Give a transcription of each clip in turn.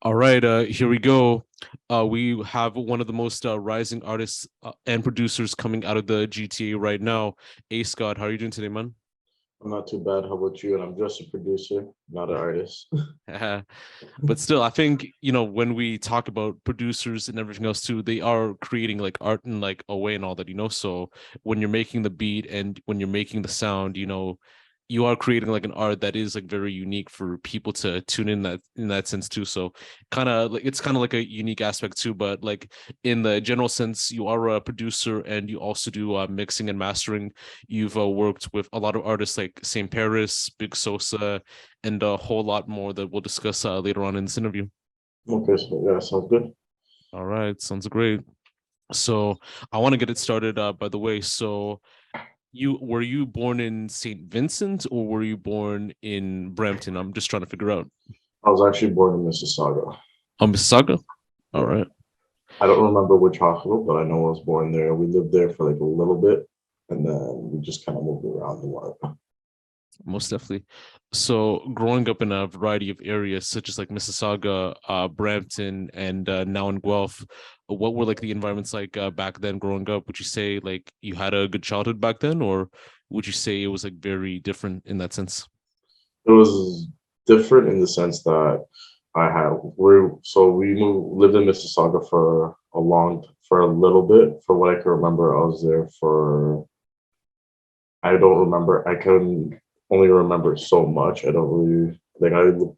All right, here we go. We have one of the most rising artists and producers coming out of the GTA right now. A Scott, how are you doing today, man? I'm not too bad. How about you? And I'm just a producer, not an artist. But still, I think when we talk about producers and everything else too, they are creating like art in like a way and all that. So when you're making the beat and when you're making the sound, you are creating like an art that is like very unique for people to tune in that sense too. So kind of like it's kind of like a unique aspect too. But like in the general sense, you are a producer and you also do mixing and mastering. You've worked with a lot of artists like Saint Paris, Big Sosa, and a whole lot more that we'll discuss later on in this interview. Okay, so yeah, sounds good. All right, sounds great. So I want to get it started. By the way, so you born in St. Vincent or were you born in Brampton? I'm just trying to figure out. I was actually born in Mississauga. Mississauga. All Yeah. right. I don't remember which hospital, but I know I was born there. We lived there for like a little bit, and then we just kind of moved around a lot. Most definitely. So growing up in a variety of areas such as like Mississauga, Brampton, and now in Guelph, what were like the environments like back then growing up? Would you say like you had a good childhood back then, or would you say it was like very different in that sense? It was different in the sense that we moved lived in Mississauga for a little bit. For what I can remember, I was there for I don't remember. I can only remember so much. I don't really like.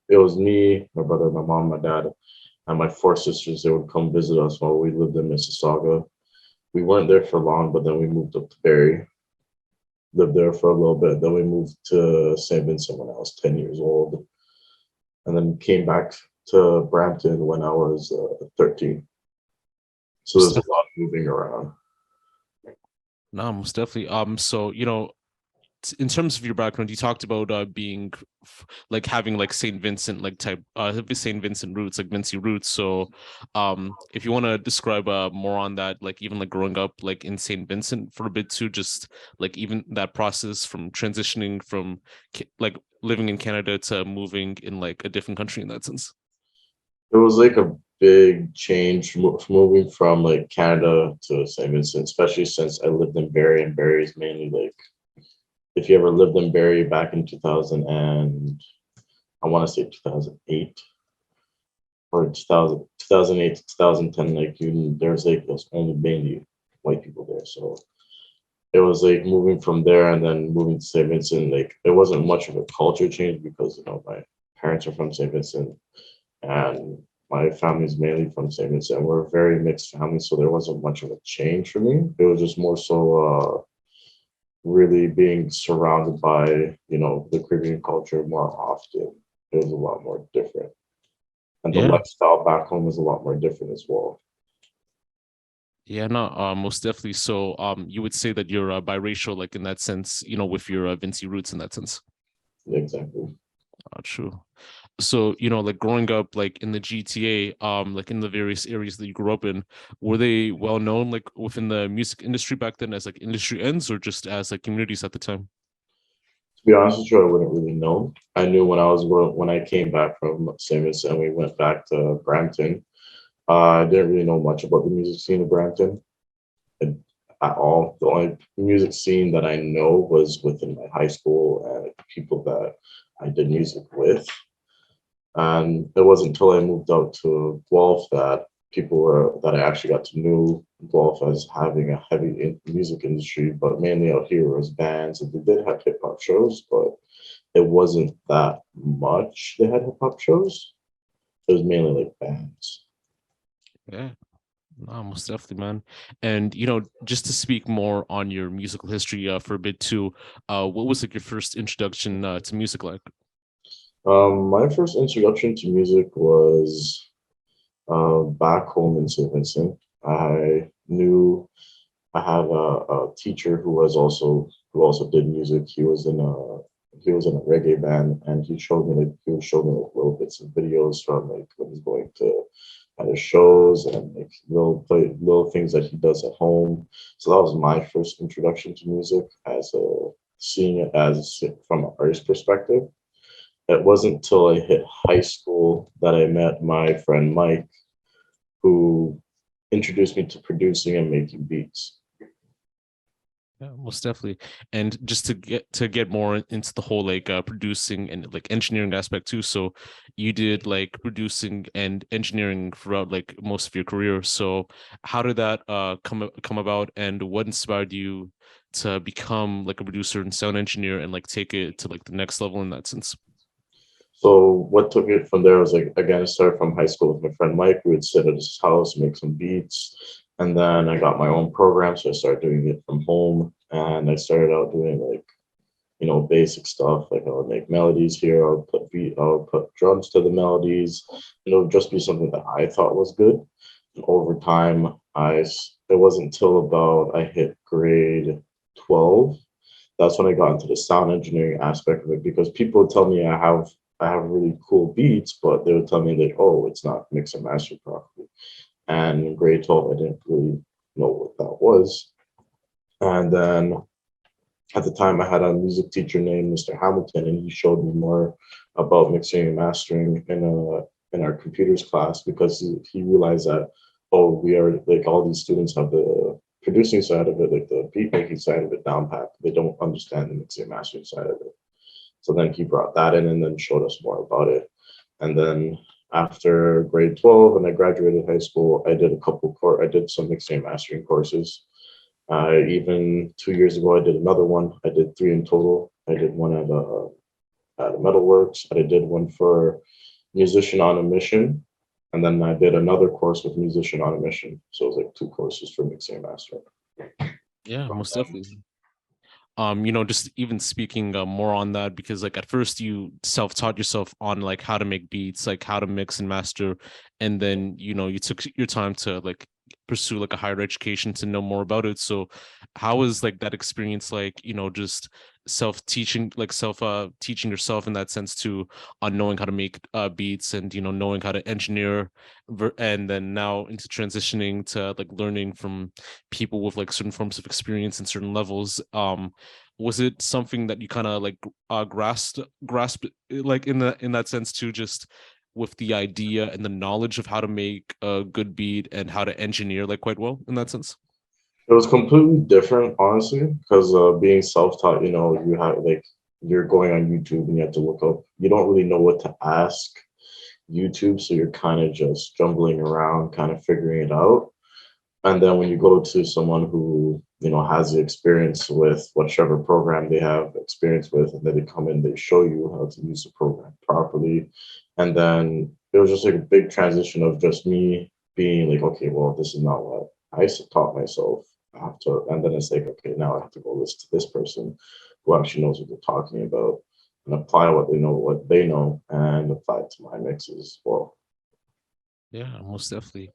It was me, my brother, my mom, my dad, and my four sisters. They would come visit us while we lived in Mississauga. We weren't there for long, but then we moved up to Barrie, lived there for a little bit. Then we moved to St. Vincent when I was 10 years old, and then came back to Brampton when I was 13. So there's a lot of moving around. No, most definitely. So in terms of your background, you talked about being like having like Saint Vincent like type Saint Vincent roots, like Vincy roots. So if you want to describe more on that, like even like growing up like in Saint Vincent for a bit too, just like even that process from transitioning from like living in Canada to moving in like a different country in that sense. It was like a big change moving from like Canada to St. Vincent, especially since I lived in Barrie, and Barrie is mainly like if you ever lived in Barrie back in 2000 and I want to say 2008 or 2008 to 2010, like there's like there's only mainly white people there. So it was like moving from there and then moving to St. Vincent, like there wasn't much of a culture change because my parents are from St. Vincent and my family's mainly from St. Vincent. We're a very mixed family, so there wasn't much of a change for me. It was just more so really being surrounded by the Caribbean culture more often. It was a lot more different, and the Yeah. lifestyle back home is a lot more different as well. Yeah, no, most definitely. So, you would say that you're biracial, like in that sense, with your Vincy roots in that sense. Exactly. True. So, like growing up, like in the GTA, like in the various areas that you grew up in, were they well known, like within the music industry back then, as like industry ends, or just as like communities at the time? To be honest with you, I wouldn't really know. I knew when I came back from St. Vincent and we went back to Brampton. I didn't really know much about the music scene of Brampton at all. The only music scene that I know was within my high school and people that I did music with. And it wasn't until I moved out to Guelph that I actually got to know Guelph as having a heavy music industry, but mainly out here was bands, and they did have hip hop shows, but it wasn't that much. They had hip hop shows. It was mainly like bands. Yeah, no, most definitely, man. And just to speak more on your musical history for a bit too, what was like your first introduction to music like? My first introduction to music was back home in St. Vincent. I knew I had a teacher who also did music. He was in a reggae band, and he would show me like little bits of videos from like when he's going to other shows and like little things that he does at home. So that was my first introduction to music as a seeing it as from an artist perspective. it wasn't till I hit high school that I met my friend Mike, who introduced me to producing and making beats. Yeah, most definitely. And just to get more into the whole like producing and like engineering aspect too. So you did like producing and engineering throughout like most of your career. So how did that come about, and what inspired you to become like a producer and sound engineer and like take it to like the next level in that sense? So what took it from there was like, again, I started from high school with my friend Mike. We would sit at his house, make some beats. And then I got my own program. So I started doing it from home. And I started out doing like, basic stuff. Like I would make melodies here. I'll put drums to the melodies. And it would just be something that I thought was good. And over time, it wasn't until about I hit grade 12. That's when I got into the sound engineering aspect of it, because people would tell me I have really cool beats, but they would tell me that, oh, it's not mixed and mastered properly. And in grade 12, I didn't really know what that was. And then at the time, I had a music teacher named Mr. Hamilton, and he showed me more about mixing and mastering in our computers class, because he realized that, oh, we are like, all these students have the producing side of it, like the beat making side of it down pat. They don't understand the mixing and mastering side of it. So then he brought that in and then showed us more about it. And then after grade 12, and I graduated high school, I did some mixing and mastering courses. Even 2 years ago, I did another one. I did three in total. I did one at a Metalworks. I did one for Musician on a Mission. And then I did another course with Musician on a Mission. So it was like two courses for mixing and mastering. Yeah, most definitely. Just even speaking more on that, because like at first you self-taught yourself on like how to make beats, like how to mix and master, and then you took your time to like pursue like a higher education to know more about it. So how was like that experience, like just self-teaching, like teaching yourself in that sense to on knowing how to make beats, and knowing how to engineer, and then now into transitioning to like learning from people with like certain forms of experience and certain levels. Was it something that you kind of like grasp like in that sense too, just with the idea and the knowledge of how to make a good beat and how to engineer like quite well in that sense? It was completely different, honestly, because being self-taught, you have like, you're going on YouTube and you have to look up. You don't really know what to ask YouTube, so you're kind of just jumbling around, kind of figuring it out. And then when you go to someone who has the experience with whichever program they have experience with, and then they come in, they show you how to use the program properly. And then it was just like a big transition of just me being like, okay, well, this is not what I taught myself. I have to, and then it's like, okay, now I have to go listen to this person who actually knows what they're talking about, and apply what they know, and apply it to my mixes as well. Yeah, most definitely.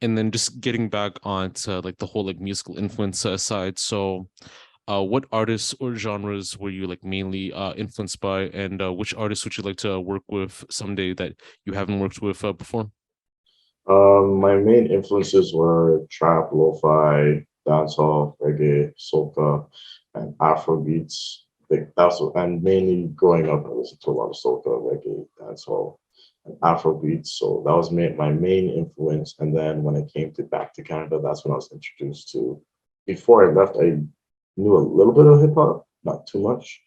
And then just getting back onto like the whole like musical influence side. So what artists or genres were you like mainly influenced by, and which artists would you like to work with someday that you haven't worked with before? My main influences were trap, lo-fi, dancehall, reggae, soca, and Afro beats. And mainly growing up, I listened to a lot of soca, reggae, dancehall, and Afro beats. So that was my main influence. And then when I came back to Canada, that's when I was introduced to. Before I left, I knew a little bit of hip hop, not too much,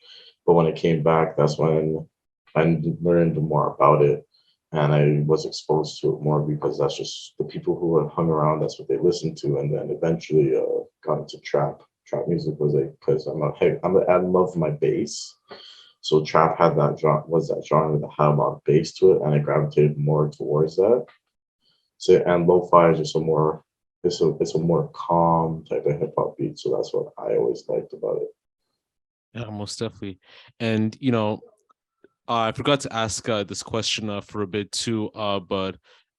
but when I came back, that's when I learned more about it, and I was exposed to it more because that's just the people who had hung around. That's what they listened to, and then eventually got into trap. Trap music was like, because I love my bass, so trap had that genre, was that genre that had a lot of bass to it, and I gravitated more towards that. So, and lo-fi is just it's a more calm type of hip hop beat, so that's what I always liked about it. Yeah, most definitely. And I forgot to ask this question for a bit too, but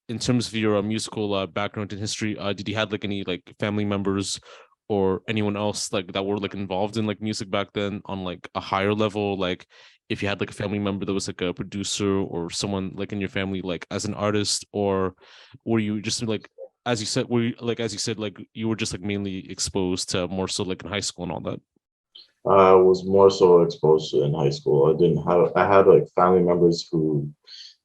in terms of your musical background and history, did you had like any like family members or anyone else like that were like involved in like music back then on like a higher level? Like if you had like a family member that was like a producer, or someone like in your family like as an artist, or were you just like, as you said, like you were just like mainly exposed to more so like in high school and all that? I was more so exposed to in high school. I had like family members who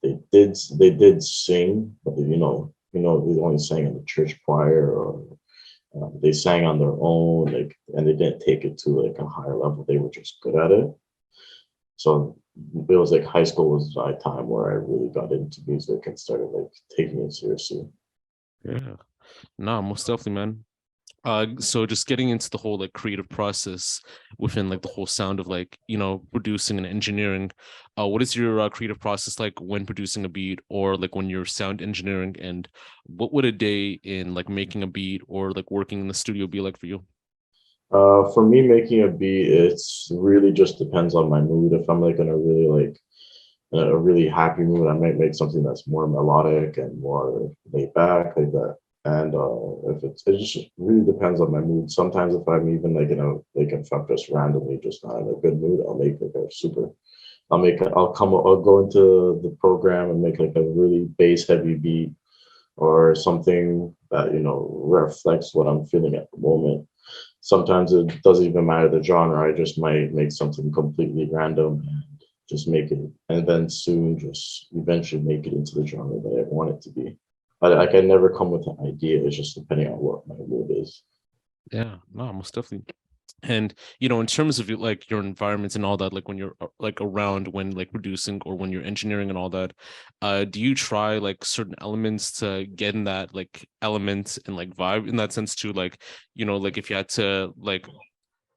they did sing, but they only sang in the church choir, or they sang on their own, like, and they didn't take it to like a higher level. They were just good at it. So it was like high school was my time where I really got into music and started like taking it seriously. Yeah. No, most definitely, man. So just getting into the whole like creative process within like the whole sound of like, producing and engineering. What is your creative process like when producing a beat, or like when you're sound engineering, and what would a day in like making a beat or like working in the studio be like for you? For me, making a beat, it's really just depends on my mood. If I'm like in a really like in a really happy mood, I might make something that's more melodic and more laid back like that. And if it just really depends on my mood. Sometimes if I'm even like like if I'm just randomly just not in a good mood, I'll make like a super. I'll go into the program and make like a really bass heavy beat or something that reflects what I'm feeling at the moment. Sometimes it doesn't even matter the genre. I just might make something completely random and just make it, and then soon just eventually make it into the genre that I want it to be. But I can never come with an idea. It's just depending on what my mood is. Yeah, no, most definitely. And in terms of like your environment and all that, like when you're like around, when like producing or when you're engineering and all that, do you try like certain elements to get in that like element and like vibe in that sense too? Like, like if you had to like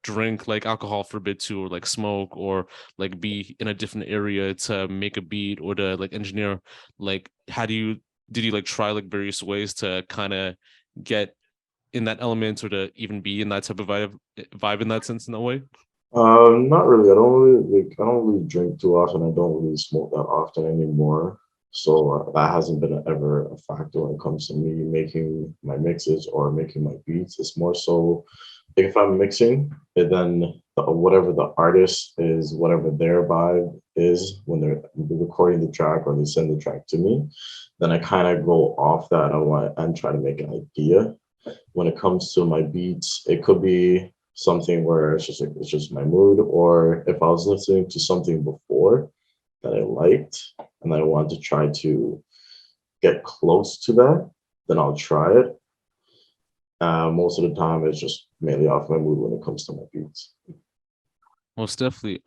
drink like alcohol for a bit too, or like smoke, or like be in a different area to make a beat or to like engineer, like did you like try like various ways to kind of get in that element, or to even be in that type of vibe in that sense, in that way? Not really. I don't really drink too often. I don't really smoke that often anymore. So that hasn't been ever a factor when it comes to me making my mixes or making my beats. It's more so like if I'm mixing, and then whatever the artist is, whatever their vibe is when they're recording the track or they send the track to me, then I kind of go off that and try to make an idea. When it comes to my beats, it could be something where it's just my mood, or if I was listening to something before that I liked and I want to try to get close to that, then I'll try it. Most of the time, it's just mainly off my mood when it comes to my beats. Most definitely.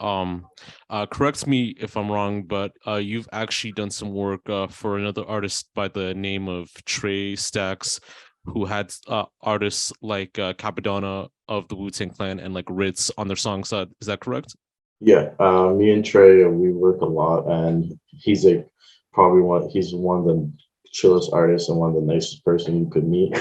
Correct me if I'm wrong, but you've actually done some work for another artist by the name of Tr3y Stackz, who had artists like Cappadonna of the Wu-Tang Clan and like Rittz on their songs. Is that correct? Yeah, me and Trey, we work a lot, and he's like he's one of the chillest artists and one of the nicest person you could meet.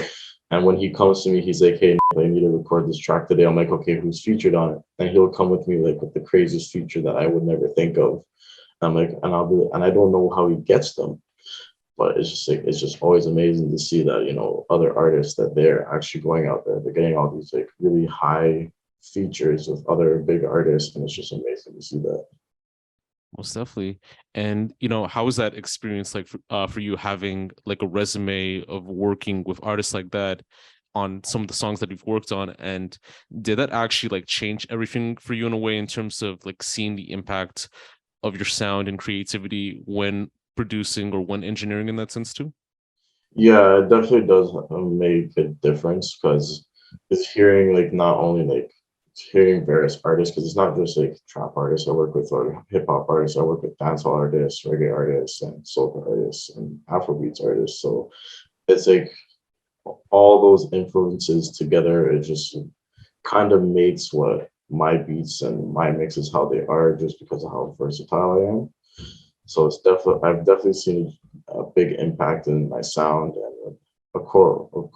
And when he comes to me, he's like, "Hey, I need to record this track today." I'm like, "Okay, who's featured on it?" And he'll come with me like with the craziest feature that I would never think of. I'm like, and I don't know how he gets them, but it's just always amazing to see that other artists that they're actually going out there, they're getting all these like really high features with other big artists, and it's just amazing to see that. Most definitely. And how was that experience like for you, having like a resume of working with artists like that on some of the songs that you've worked on? And did that actually like change everything for you in a way, in terms of like seeing the impact of your sound and creativity when producing or when engineering in that sense too? Yeah, it definitely does make a difference because it's hearing like not only like it's hearing various artists, because it's not just like trap artists I work with or hip hop artists. I work with dancehall artists, reggae artists, and soca artists and Afrobeats artists. So it's like all those influences together. It just kind of makes what my beats and my mixes how they are, just because of how versatile I am. So I've definitely seen a big impact in my sound, and of course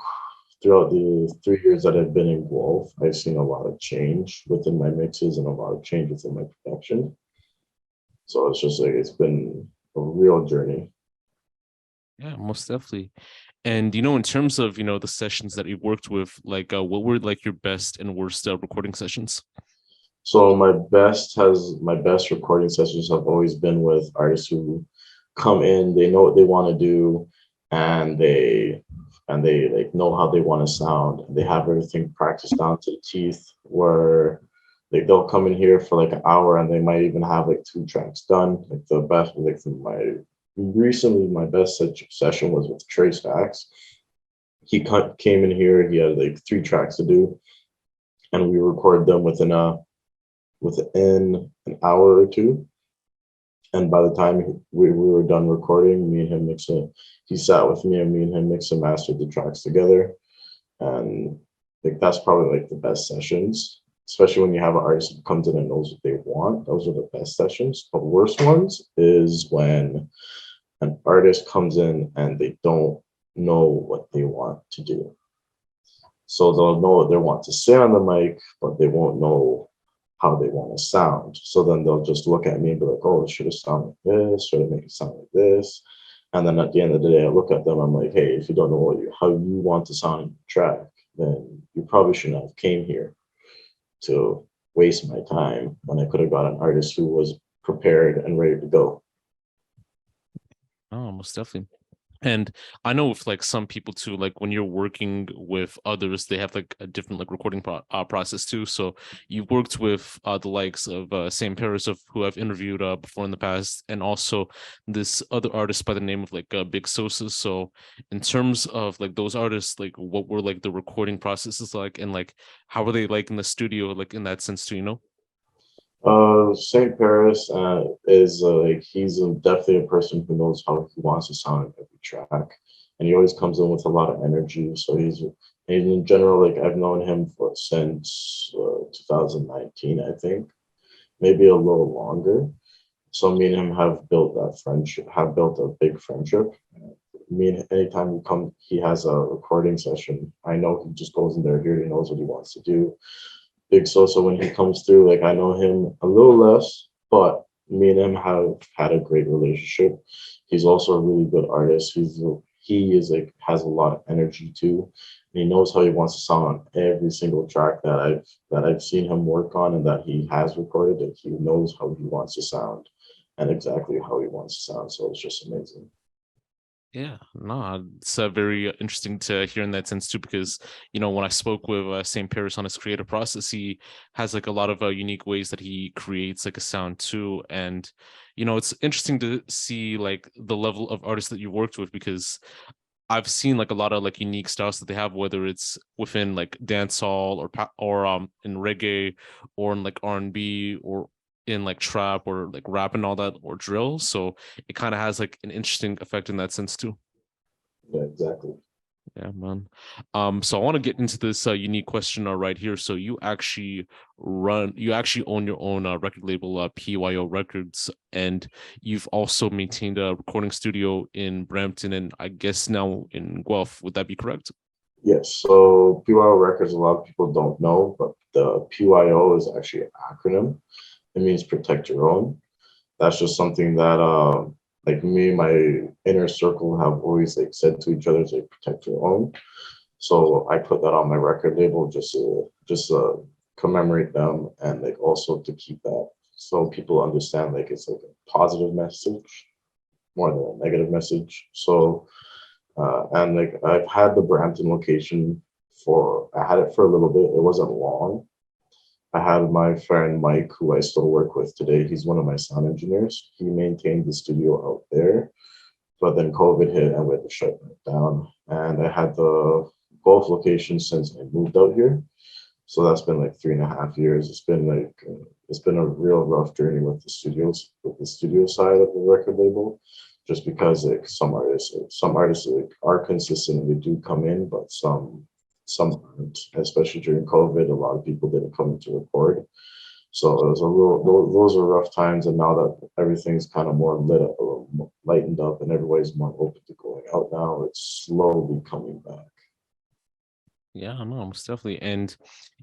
throughout the 3 years that I've been in Guelph, I've seen a lot of change within my mixes and a lot of change within my production. So it's just like it's been a real journey. Yeah, most definitely. And in terms of the sessions that you've worked with, like what were like your best and worst recording sessions? So my best recording sessions have always been with artists who come in, they know what they want to do, and they like know how they want to sound. They have everything practiced down to the teeth, where like they'll come in here for like an hour and they might even have like 2 tracks done. Like the best, like my best session was with Tr3y Stackz. He came in here, he had like 3 tracks to do, and we recorded them within an hour or 2. And by the time we were done recording, me and him he sat with me and him mixed and mastered the tracks together. And like that's probably like the best sessions, especially when you have an artist who comes in and knows what they want. Those are the best sessions. The worst ones is when an artist comes in and they don't know what they want to do. So they'll know what they want to say on the mic, but they won't know how they want to sound. So then they'll just look at me and be like, oh, it should have sounded like this, should have made it sound like this. And then at the end of the day, I look at them, I'm like, hey, if you don't know how you want to sound in the track, then you probably shouldn't have came here to waste my time when I could have got an artist who was prepared and ready to go. Oh, most definitely. And I know with like some people too, like when you're working with others, they have like a different like recording process too. So you've worked with the likes of St. Parris, of who I've interviewed before in the past, and also this other artist by the name of like Big Sosa. So in terms of like those artists, like what were like the recording processes like, and like how were they like in the studio, like in that sense too, you know? St. Parris is like he's definitely a person who knows how he wants to sound in every track, and he always comes in with a lot of energy. So he's in general, like I've known him since 2019, I think, maybe a little longer. So me and him have built that friendship, have built a big friendship. Me and anytime he has a recording session, I know he just goes in there, he already knows what he wants to do. Big Sosa, when he comes through, like I know him a little less, but me and him have had a great relationship. He's also a really good artist. He is like has a lot of energy too. And he knows how he wants to sound on every single track that I've seen him work on and that he has recorded. And he knows how he wants to sound and exactly how he wants to sound. So it's just amazing. Yeah, no, it's very interesting to hear in that sense too, because you know when I spoke with St. Parris on his creative process, he has like a lot of unique ways that he creates like a sound too, and you know it's interesting to see like the level of artists that you worked with, because I've seen like a lot of like unique styles that they have, whether it's within like dancehall or in reggae or in like R&B or in like trap or like rap and all that or drill. So it kind of has like an interesting effect in that sense too. Yeah, exactly. Yeah, man. So I want to get into this unique question right here. So you actually own your own record label, PYO Records, and you've also maintained a recording studio in Brampton and I guess now in Guelph. Would that be correct? Yes. So PYO Records, a lot of people don't know, but the PYO is actually an acronym. It means protect your own. That's just something that like me and my inner circle have always like said to each other, like protect your own. So I put that on my record label just to commemorate them and like also to keep that so people understand like it's like a positive message more than a negative message. So and like I've had the Brampton location I had it for a little bit. It wasn't long. I had my friend Mike, who I still work with today. He's one of my sound engineers. He maintained the studio out there, but then COVID hit and we had to shut it down. And I had the Guelph location since I moved out here. So that's been like 3.5 years. It's been a real rough journey with the studio side of the record label, just because like some artists like are consistent, they do come in, but some aren't, especially during COVID. A lot of people didn't come in to record. So it was those are rough times. And now that everything's kind of more lit up, a little more lightened up, and everybody's more open to going out now, it's slowly coming back. Yeah, no, most definitely. And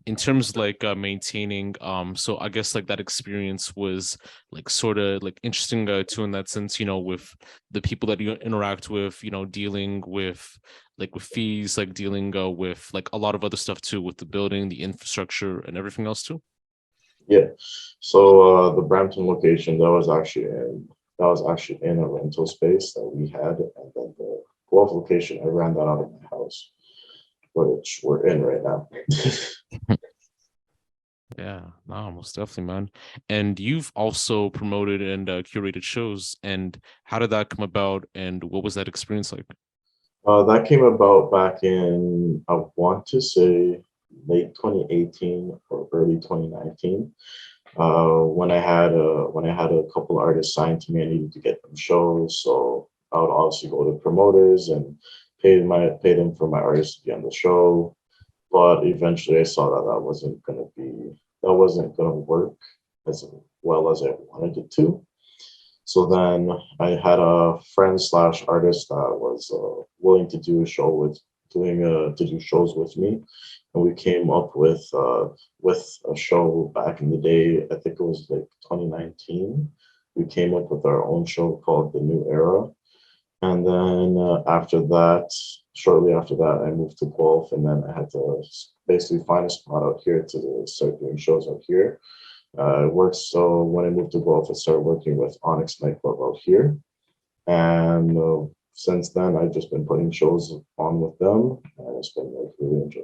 in terms of like maintaining, so I guess like that experience was like sort of like interesting too in that sense, you know, with the people that you interact with, you know, dealing with like with fees, like dealing with like a lot of other stuff too, with the building, the infrastructure, and everything else too. Yeah. So the Brampton location that was actually in a rental space that we had, and then the Guelph location I ran that out of my house, which we're in right now. Yeah, no, most definitely, man. And you've also promoted and curated shows. And how did that come about? And what was that experience like? That came about back in, I want to say, late 2018 or early 2019. When I had a couple artists signed to me, I needed to get them shows, so I would obviously go to promoters and pay them for my artists to be on the show. But eventually, I saw that that wasn't gonna work as well as I wanted it to. So then I had a friend slash artist that was willing to do a show with doing to do shows with me, and we came up with a show back in the day. I think it was like 2019. We came up with our own show called The New Era, and then after that, shortly after that, I moved to Guelph, and then I had to basically find a spot out here to start doing shows out here. So when I moved to Guelph, I started working with Onyx nightclub out here, and since then I've just been putting shows on with them, and it's been like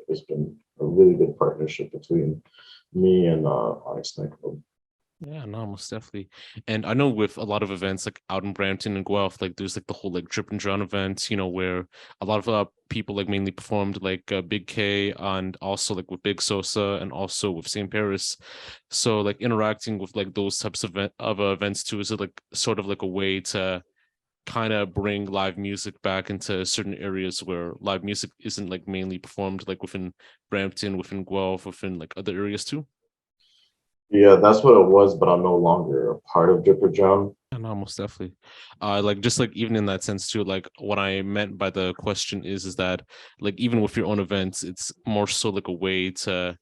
it's been a really good partnership between me and Onyx nightclub. Yeah, no, most definitely. And I know with a lot of events like out in Brampton and Guelph, like there's like the whole like drip and drown event, where a lot of people like mainly performed like Big K and also like with Big Sosa and also with St. Paris. So like interacting with like those types of events too, is it like sort of like a way to kind of bring live music back into certain areas where live music isn't like mainly performed like within Brampton, within Guelph, within like other areas too? Yeah, that's what it was, but I'm no longer a part of Drip or Drown. Yeah, no, most definitely. Like just like even in that sense too, like what I meant by the question is that like even with your own events, it's more so like a way to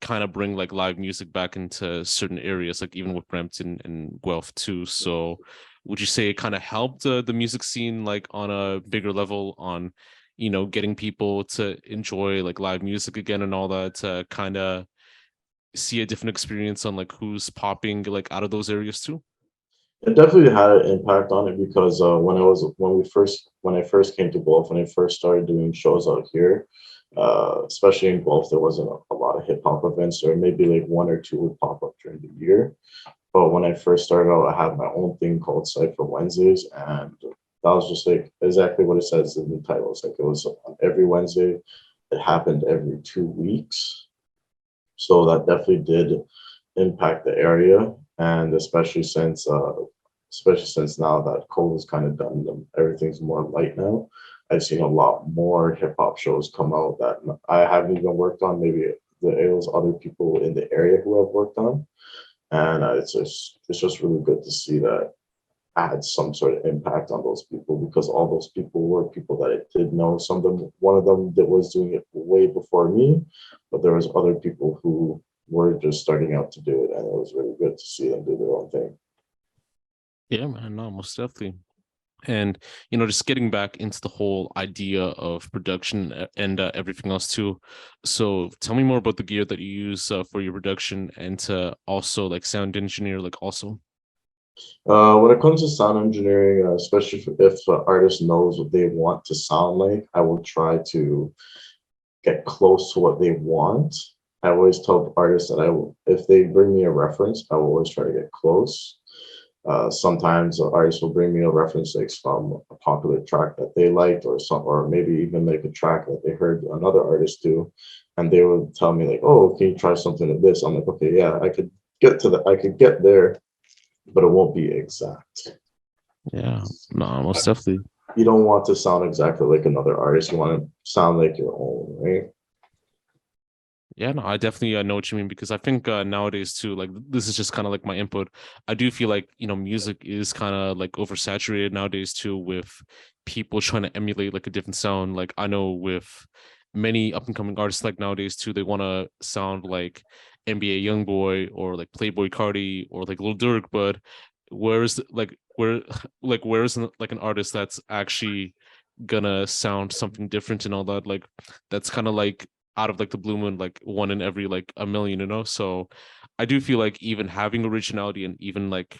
kind of bring like live music back into certain areas, like even with Brampton and Guelph too. So would you say it kind of helped the music scene like on a bigger level on, getting people to enjoy like live music again and all that to kind of see a different experience on like who's popping like out of those areas too? It definitely had an impact on it because when I first came to Guelph, when I first started doing shows out here, especially in Guelph, there wasn't a lot of hip hop events, or maybe like one or two would pop up during the year. But when I first started out, I had my own thing called Cypher Wednesdays, and that was just like exactly what it says in the title. It's like it was on every Wednesday. It happened every 2 weeks, so that definitely did impact the area, and especially since now that COVID's kind of done, everything's more light now. I've seen a lot more hip hop shows come out that I haven't even worked on. Maybe it was other people in the area who have worked on, and it's just really good to see that I had some sort of impact on those people, because all those people were people that I did know. Some of them, one of them that was doing it way before me, but there was other people who were just starting out to do it, and it was really good to see them do their own thing. Yeah, man, no, most definitely. And just getting back into the whole idea of production and everything else too. So tell me more about the gear that you use for your production and to also like sound engineer, like also. When it comes to sound engineering, especially if an artist knows what they want to sound like, I will try to get close to what they want. I always tell artists that if they bring me a reference, I will always try to get close. Sometimes artists will bring me a reference like from a popular track that they liked, or maybe even like a track that they heard another artist do, and they would tell me like, "Oh, can you try something like this?" I'm like, "Okay, yeah, I could get there, but it won't be exact." Yeah, no, most definitely. You don't want to sound exactly like another artist. You want to sound like your own, right? Yeah, no, I definitely know what you mean because I think nowadays too, like this is just kind of like my input. I do feel like, music is kind of like oversaturated nowadays too with people trying to emulate like a different sound. Like I know with many up and coming artists like nowadays too, they want to sound like NBA Youngboy or like Playboy Cardi or like Lil Durk, but where's like an artist that's actually gonna sound something different and all that, like that's kind of like out of like the blue moon, like one in every like a million, so I do feel like even having originality and even like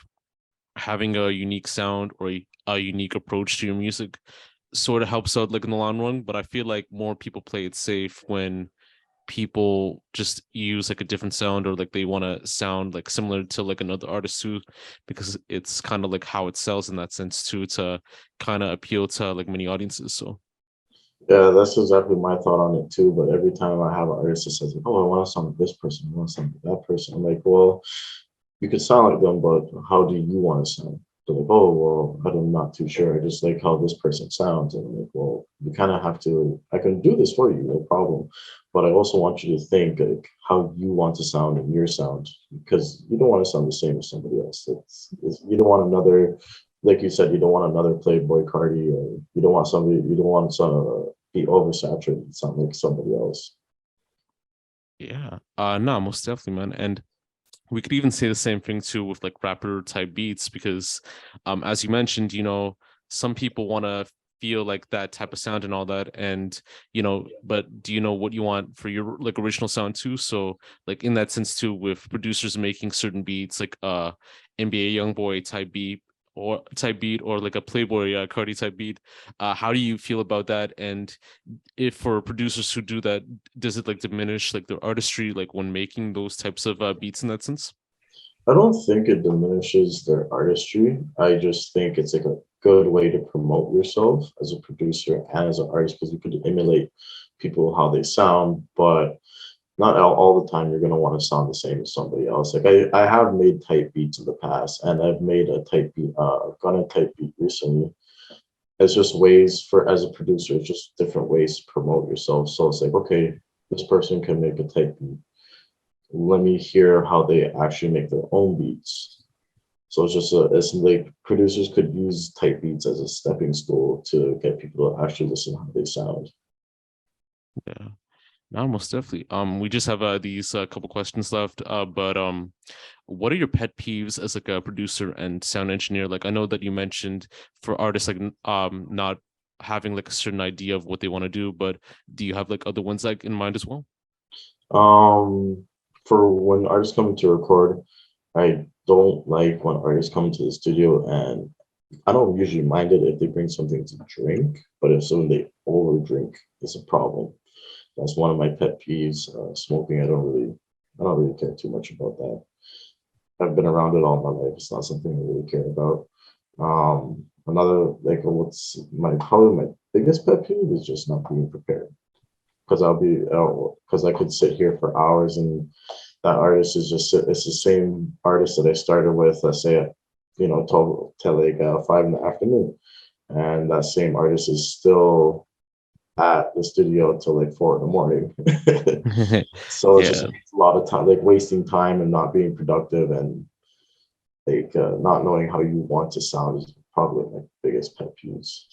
having a unique sound or a unique approach to your music sort of helps out like in the long run, but I feel like more people play it safe when people just use like a different sound, or like they want to sound like similar to like another artist too, because it's kind of like how it sells in that sense too, to kind of appeal to like many audiences. So Yeah, that's exactly my thought on it too. But every time I have an artist that says, like, "Oh, I want to sound like this person, I want to sound like that person," I'm like, "Well, you could sound like them, but how do you want to sound?" They're like, "Oh, well, I'm not too sure. I just like how this person sounds." And I'm like, "Well, you kind of have to. I can do this for you, no problem, but I also want you to think like how you want to sound in your sound, because you don't want to sound the same as somebody else. You don't want another, like you said, you don't want another Playboy Cardi, or you don't want somebody, you don't want to be oversaturated and sound like somebody else." yeah, no, most definitely, man. And we could even say the same thing too with like rapper type beats, because as you mentioned, some people want to feel like that type of sound and all that, and but do you know what you want for your like original sound too? So like in that sense too, with producers making certain beats like NBA YoungBoy type beat, or like a Playboy Cardi type beat, how do you feel about that? And if for producers who do that, does it like diminish like their artistry like when making those types of beats in that sense? I don't think it diminishes their artistry. I just think it's like a good way to promote yourself as a producer and as an artist, because you could emulate people how they sound, but not all the time you're going to want to sound the same as somebody else. Like I have made type beats in the past, and I've made a type beat, gone a type beat recently. It's just ways for, as a producer, it's just different ways to promote yourself. So it's like, okay, this person can make a type beat, let me hear how they actually make their own beats. So it's like producers could use type beats as a stepping stool to get people to actually listen to how they sound. Yeah. No, most definitely. We just have these couple questions left. But what are your pet peeves as like a producer and sound engineer? Like I know that you mentioned for artists like not having like a certain idea of what they want to do, but do you have like other ones like in mind as well? Um, for when artists come to record, I don't like when artists come to the studio, and I don't usually mind it if they bring something to drink, but if someone they over drink, it's a problem. That's one of my pet peeves. Smoking, I don't really care too much about that. I've been around it all my life. It's not something I really care about. Another like what's my probably my biggest pet peeve is just not being prepared, because because I could sit here for hours, and that artist is just it's the same artist that I started with. Let's say at 12 till like 5 in the afternoon, and that same artist is still at the studio till like 4 in the morning. So it's just Yeah. a lot of time, like wasting time and not being productive, and like not knowing how you want to sound is probably my biggest pet peeves.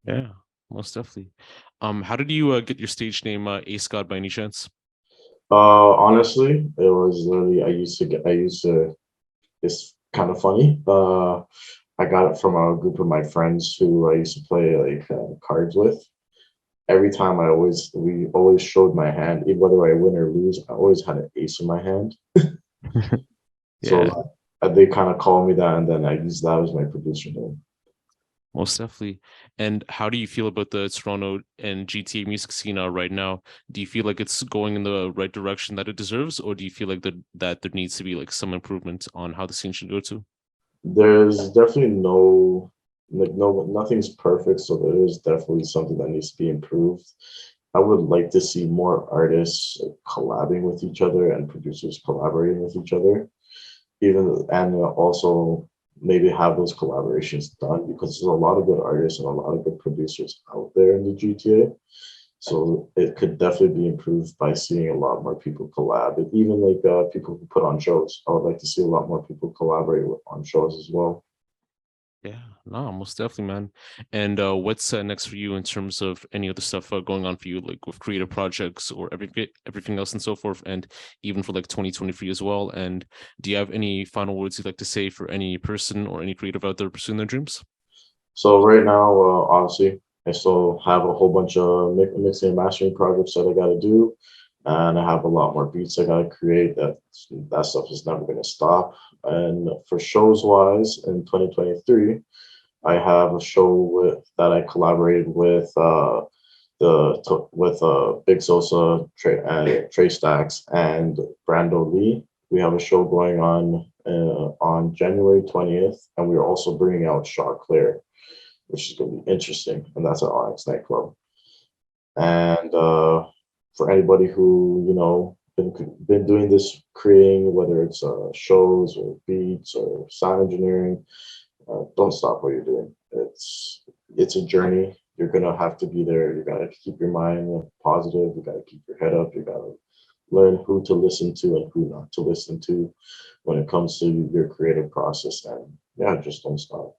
Yeah, most definitely. How did you get your stage name Ace God by any chance? Honestly, it was literally I used to it's kind of funny. I got it from a group of my friends who I used to play like cards with. Every time we always showed my hand, whether I win or lose, I always had an ace in my hand. Yeah. So they kind of called me that, and then I used that as my producer name. Most definitely. And how do you feel about the Toronto and GTA music scene right now? Do you feel like it's going in the right direction that it deserves, or do you feel like that there needs to be like some improvement on how the scene should go to? There's definitely nothing's perfect, so there is definitely something that needs to be improved. I would like to see more artists like, collabing with each other and producers collaborating with each other, even and also maybe have those collaborations done, because there's a lot of good artists and a lot of good producers out there in the GTA. So it could definitely be improved by seeing a lot more people collab. And even like people who put on shows, I would like to see a lot more people collaborate on shows as well. Yeah, no, most definitely, man. And what's next for you in terms of any other stuff going on for you, like with creative projects or everything else and so forth, and even for like 2023 as well? And do you have any final words you'd like to say for any person or any creative out there pursuing their dreams? So right now, obviously, I still have a whole bunch of mixing and mastering projects that I got to do, and I have a lot more beats I got to create. That stuff is never going to stop. And for shows wise, in 2023, I have a show that I collaborated with. with Big Sosa, Tr3y Stackz, and Brando Lee. We have a show going on January 20th, and we're also bringing out Shaw Claire, which is going to be interesting, and that's at Onyx Nightclub. And for anybody who been doing this creating, whether it's shows or beats or sound engineering, don't stop what you're doing. It's a journey. You're gonna have to be there. You gotta keep your mind positive. You gotta keep your head up. You gotta learn who to listen to and who not to listen to when it comes to your creative process. And yeah, just don't stop.